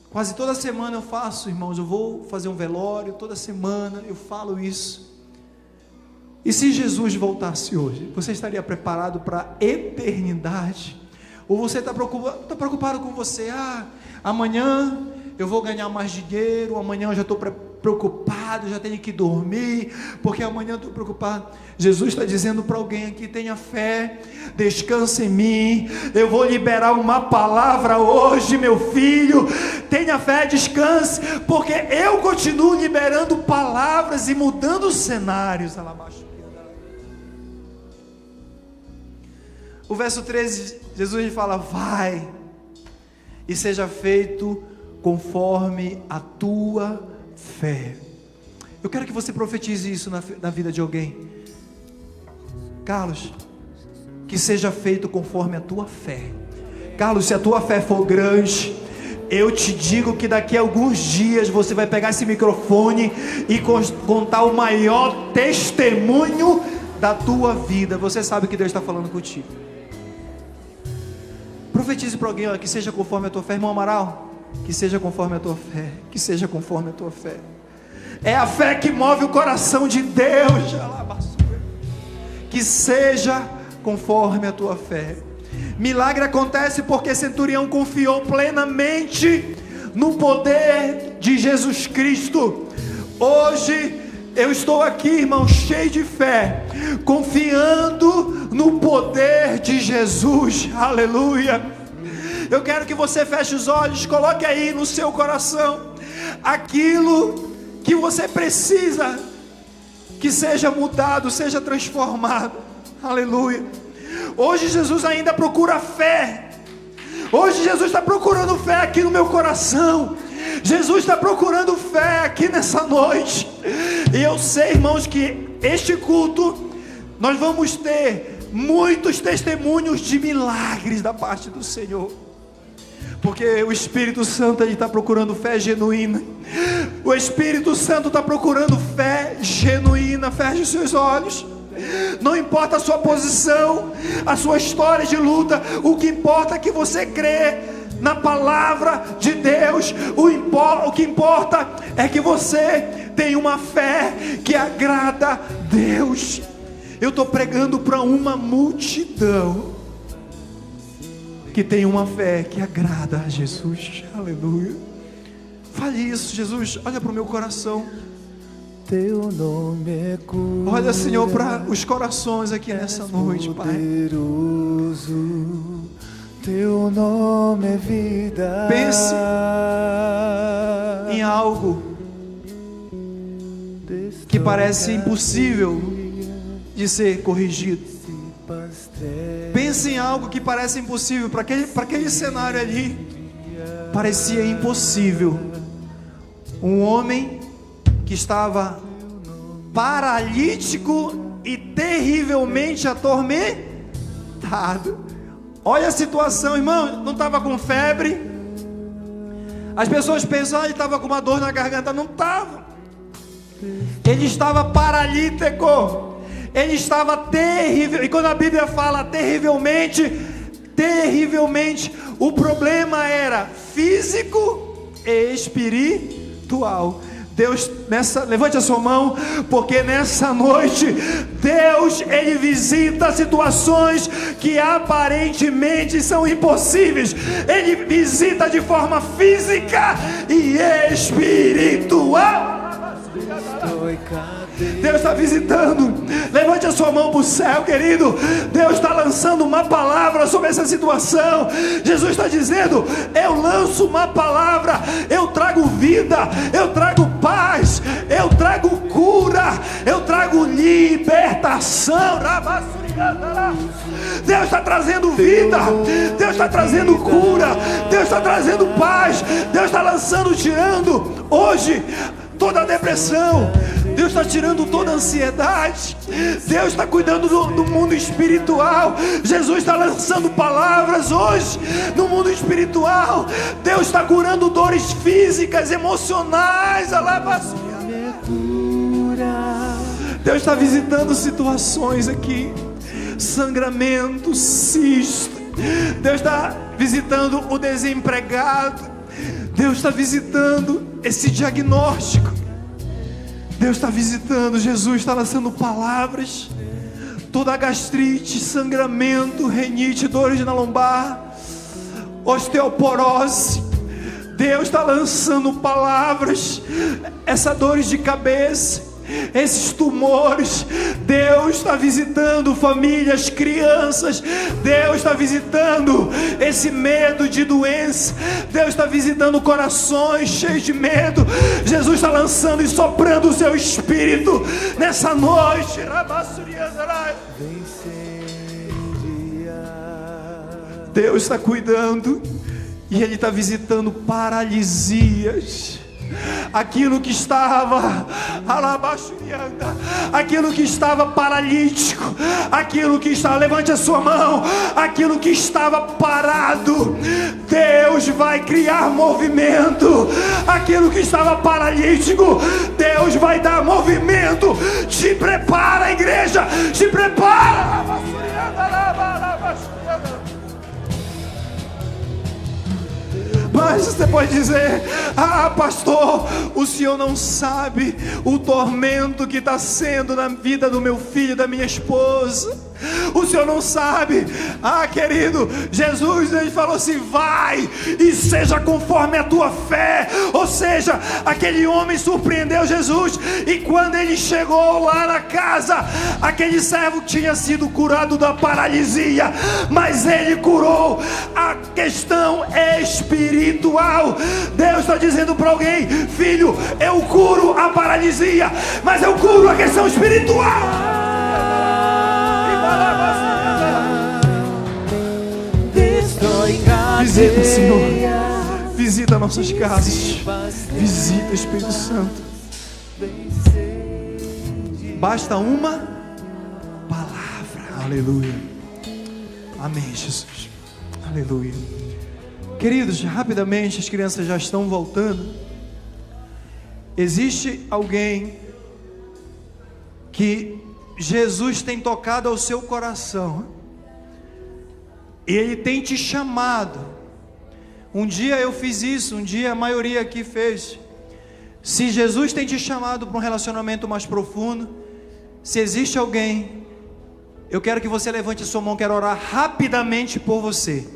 Quase toda semana eu faço, irmãos, eu vou fazer um velório, toda semana eu falo isso. E se Jesus voltasse hoje, você estaria preparado para a eternidade? Ou você está preocupado com você? Amanhã eu vou ganhar mais dinheiro, amanhã eu já estou preocupado, já tenho que dormir, porque amanhã eu estou preocupado. Jesus está dizendo para alguém aqui: tenha fé, descanse em mim, eu vou liberar uma palavra hoje, meu filho, tenha fé, descanse, porque eu continuo liberando palavras e mudando cenários. O verso 13, Jesus fala: vai, e seja feito conforme a tua fé. Eu quero que você profetize isso na vida de alguém. Carlos, que seja feito conforme a tua fé. Carlos, se a tua fé for grande, eu te digo que daqui a alguns dias você vai pegar esse microfone e contar o maior testemunho da tua vida. Você sabe que Deus está falando contigo. Profetize para alguém: que seja conforme a tua fé. Irmão Amaral, que seja conforme a tua fé, que seja conforme a tua fé. É a fé que move o coração de Deus. Que seja conforme a tua fé. Milagre acontece porque Centurião confiou plenamente no poder de Jesus Cristo. Hoje eu estou aqui, irmão, cheio de fé, confiando no poder de Jesus. Aleluia. Eu quero que você feche os olhos, coloque aí no seu coração aquilo que você precisa que seja mudado, seja transformado. Aleluia. Hoje Jesus ainda procura fé. Hoje Jesus está procurando fé aqui no meu coração. Jesus está procurando fé aqui nessa noite. E eu sei, irmãos, que este culto nós vamos ter muitos testemunhos de milagres da parte do Senhor, porque o Espírito Santo está procurando fé genuína. O Espírito Santo está procurando fé genuína. Feche os seus olhos. Não importa a sua posição, a sua história de luta, o que importa é que você crê na palavra de Deus. O que importa é que você tem uma fé que agrada a Deus. Eu estou pregando para uma multidão. que tem uma fé que agrada a Jesus. Aleluia. Fale isso, Jesus. Olha para o meu coração. Teu nome é cura. Olha, Senhor, para os corações aqui nessa noite, Pai. Teu nome é vida. Pense em algo que parece impossível de ser corrigido. Pense em algo que parece impossível. Para aquele cenário ali, parecia impossível. Um homem que estava paralítico e terrivelmente atormentado. Olha a situação, irmão. Não estava com febre. As pessoas pensam, ele estava com uma dor na garganta. Não estava. Ele estava paralítico. Ele estava terrível. E quando a Bíblia fala terrivelmente, o problema era físico e espiritual. Deus, levante a sua mão, porque nessa noite Deus, Ele visita situações que aparentemente são impossíveis. Ele visita de forma física e espiritual. Deus está visitando. Levante a sua mão para o céu, querido. Deus está lançando uma palavra sobre essa situação. Jesus está dizendo: eu lanço uma palavra, eu trago vida, eu trago paz, eu trago cura, eu trago libertação. Deus está trazendo vida, Deus está trazendo cura, Deus está trazendo paz, Deus está lançando, tirando hoje toda a depressão. Deus está tirando toda a ansiedade. Deus está cuidando do mundo espiritual. Jesus está lançando palavras hoje no mundo espiritual. Deus está curando dores físicas, emocionais. Deus está visitando situações aqui. Sangramento, cisto. Deus está visitando o desempregado. Deus está visitando esse diagnóstico. Deus está visitando. Jesus está lançando palavras. Toda a gastrite, sangramento, renite, dores na lombar, osteoporose. Deus está lançando palavras. Essas dores de cabeça, esses tumores. Deus está visitando famílias, crianças. Deus está visitando esse medo de doença. Deus está visitando corações cheios de medo. Jesus está lançando e soprando o seu espírito nessa noite. Deus está cuidando e Ele está visitando paralisias. Aquilo que estava aquilo que estava paralítico, aquilo que estava, levante a sua mão, aquilo que estava parado, Deus vai criar movimento. Aquilo que estava paralítico, Deus vai dar movimento. Te prepara, igreja, te prepara. Mas você pode dizer: ah, pastor, o senhor não sabe o tormento que está sendo na vida do meu filho, da minha esposa. O senhor não sabe. Ah, querido, Jesus, Ele falou assim: vai e seja conforme a tua fé. Ou seja, aquele homem surpreendeu Jesus. E quando ele chegou lá na casa, aquele servo tinha sido curado da paralisia, mas ele curou a questão espiritual. Deus está dizendo para alguém: filho, eu curo a paralisia, mas eu curo a questão espiritual. Visita, Senhor. Visita nossas casas. Visita, Espírito Santo. Basta uma palavra. Aleluia. Amém, Jesus. Aleluia. Queridos, rapidamente, as crianças já estão voltando. Existe alguém que Jesus tem tocado ao seu coração. Ele tem te chamado. Um dia eu fiz isso, um dia a maioria aqui fez. Se Jesus tem te chamado para um relacionamento mais profundo, se existe alguém, eu quero que você levante a sua mão, quero orar rapidamente por você.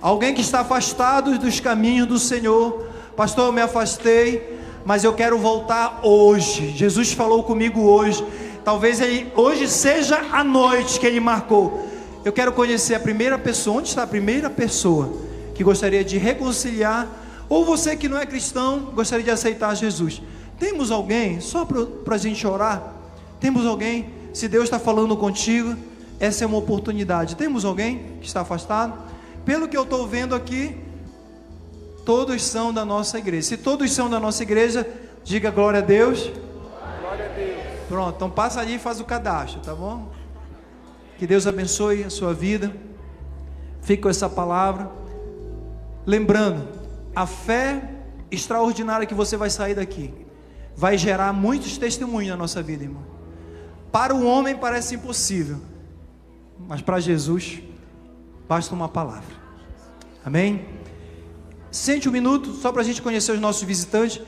Alguém que está afastado dos caminhos do Senhor. Pastor, eu me afastei, mas eu quero voltar hoje. Jesus falou comigo hoje. Talvez hoje seja a noite que Ele marcou. Eu quero conhecer a primeira pessoa. Onde está a primeira pessoa que gostaria de reconciliar? Ou você que não é cristão, gostaria de aceitar Jesus? Temos alguém? Só para a gente orar. Temos alguém? Se Deus está falando contigo, essa é uma oportunidade. Temos alguém que está afastado? Pelo que eu estou vendo aqui, todos são da nossa igreja. Se todos são da nossa igreja, diga glória a Deus. Glória a Deus. Pronto, então passa ali e faz o cadastro, tá bom? Que Deus abençoe a sua vida. Fique com essa palavra. Lembrando, a fé extraordinária que você vai sair daqui vai gerar muitos testemunhos na nossa vida, irmão. Para o homem parece impossível, mas para Jesus basta uma palavra. Amém? Sente um minuto, só para a gente conhecer os nossos visitantes.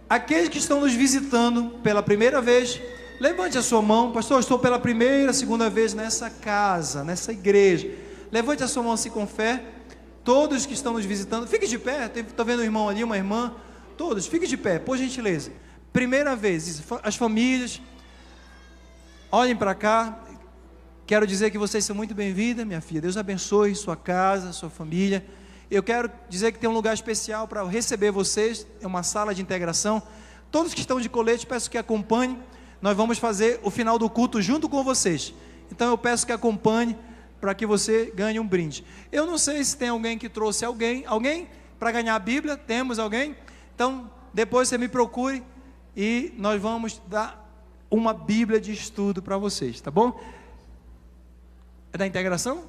Aqueles que estão nos visitando pela primeira vez, levante a sua mão. Pastor, eu estou pela primeira, segunda vez nessa casa, nessa igreja. Levante a sua mão assim com fé. Todos que estão nos visitando, fique de pé. Estou vendo um irmão ali, uma irmã. Todos, fique de pé, por gentileza. Primeira vez, as famílias, olhem para cá. Quero dizer que vocês são muito bem-vindas, minha filha. Deus abençoe sua casa, sua família. Eu quero dizer que tem um lugar especial para receber vocês. É uma sala de integração. Todos que estão de colete, peço que acompanhem. Nós vamos fazer o final do culto junto com vocês. Então eu peço que acompanhe para que você ganhe um brinde. Eu não sei se tem alguém que trouxe alguém para ganhar a Bíblia. Temos alguém? Então depois você me procure e nós vamos dar uma Bíblia de estudo para vocês, tá bom? É da integração?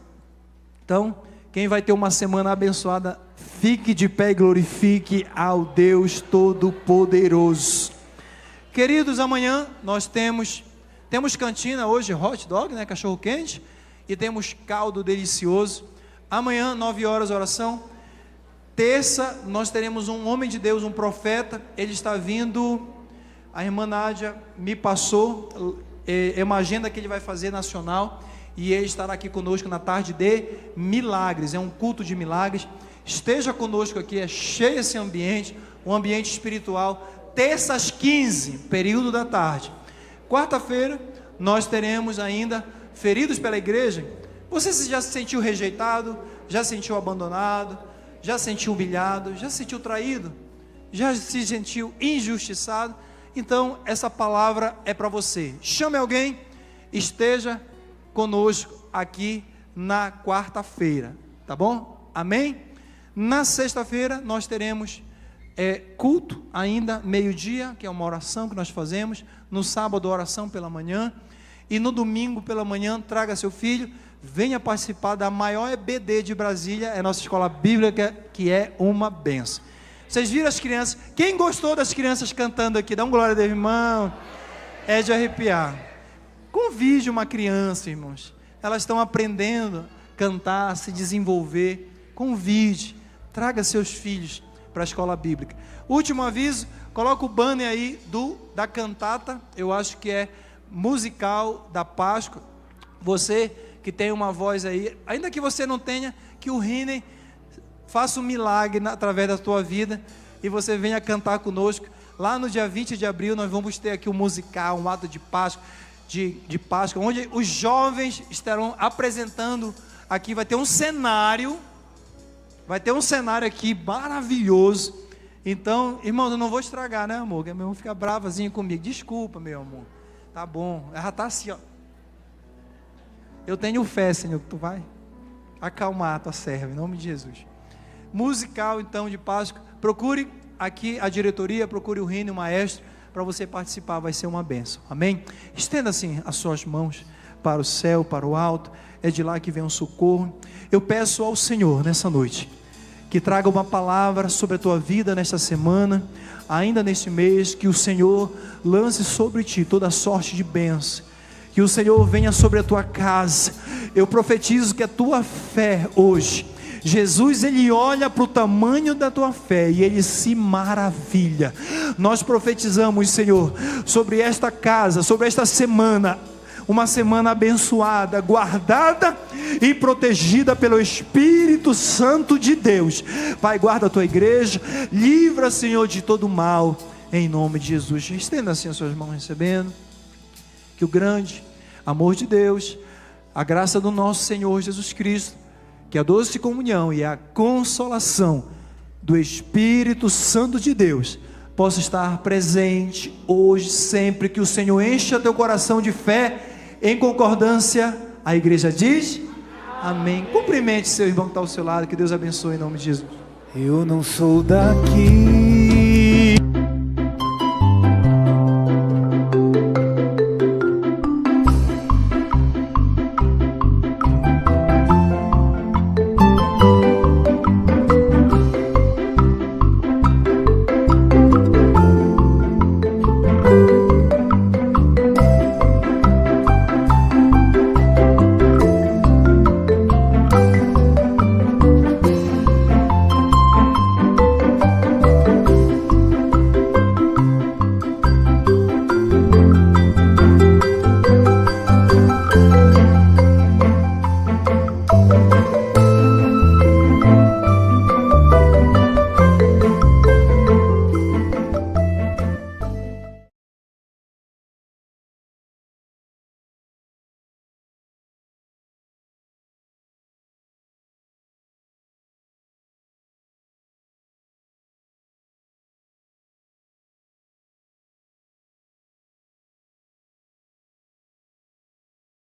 Então, quem vai ter uma semana abençoada, fique de pé e glorifique ao Deus Todo-Poderoso. Queridos, amanhã nós temos cantina hoje, hot dog, né, cachorro quente, e temos caldo delicioso. Amanhã, 9 horas, oração. Terça, nós teremos um homem de Deus, um profeta. Ele está vindo, a irmã Nádia me passou, é uma agenda que ele vai fazer nacional, e ele estará aqui conosco na tarde de milagres. É um culto de milagres. Esteja conosco aqui, é cheio esse ambiente, um ambiente espiritual. Terça às 15, período da tarde. Quarta-feira, nós teremos ainda feridos pela igreja. Você já se sentiu rejeitado? Já se sentiu abandonado? Já se sentiu humilhado? Já se sentiu traído? Já se sentiu injustiçado? Então essa palavra é para você. Chame alguém, esteja conosco aqui na quarta-feira, tá bom? Amém? Na sexta-feira nós teremos culto ainda meio-dia, que é uma oração que nós fazemos. No sábado, oração pela manhã. E no domingo pela manhã, traga seu filho, venha participar da maior EBD de Brasília, é a nossa escola bíblica, que é uma benção. Vocês viram as crianças? Quem gostou das crianças cantando aqui? Dá um glória a Deus, irmão. É de arrepiar. Convide uma criança, irmãos. Elas estão aprendendo a cantar, a se desenvolver. Convide, traga seus filhos para a escola bíblica. Último aviso, coloca o banner aí da cantata, eu acho que é musical da Páscoa. Você que tem uma voz aí, ainda que você não tenha, que o Rinen faça um milagre através da tua vida e você venha cantar conosco. Lá no dia 20 de abril nós vamos ter aqui um musical, um ato de Páscoa, de Páscoa, onde os jovens estarão apresentando aqui. Vai ter um cenário aqui maravilhoso. Então, irmão, eu não vou estragar, né, amor? Meu irmão fica bravazinho comigo. Desculpa, meu amor. Tá bom. Ela tá assim, ó. Eu tenho fé, Senhor, que tu vai acalmar a tua serva, em nome de Jesus. Musical, então, de Páscoa. Procure aqui a diretoria, procure o Rinen, o maestro, para você participar, vai ser uma bênção. Amém? Estenda assim as suas mãos para o céu, para o alto. É de lá que vem o socorro. Eu peço ao Senhor nessa noite que traga uma palavra sobre a tua vida nesta semana, ainda neste mês, que o Senhor lance sobre ti toda sorte de bênção, que o Senhor venha sobre a tua casa. Eu profetizo que a tua fé hoje, Jesus, Ele olha para o tamanho da tua fé e Ele se maravilha. Nós profetizamos, Senhor, sobre esta casa, sobre esta semana, uma semana abençoada, guardada e protegida pelo Espírito Santo de Deus. Pai, guarda a tua igreja, livra, Senhor, de todo mal, em nome de Jesus. Estenda assim as suas mãos recebendo, que o grande amor de Deus, a graça do nosso Senhor Jesus Cristo, que a doce comunhão e a consolação do Espírito Santo de Deus possa estar presente hoje, sempre. Que o Senhor encha teu coração de fé, em concordância. A igreja diz amém. Cumprimente seu irmão que está ao seu lado, que Deus abençoe em nome de Jesus. Eu não sou daqui,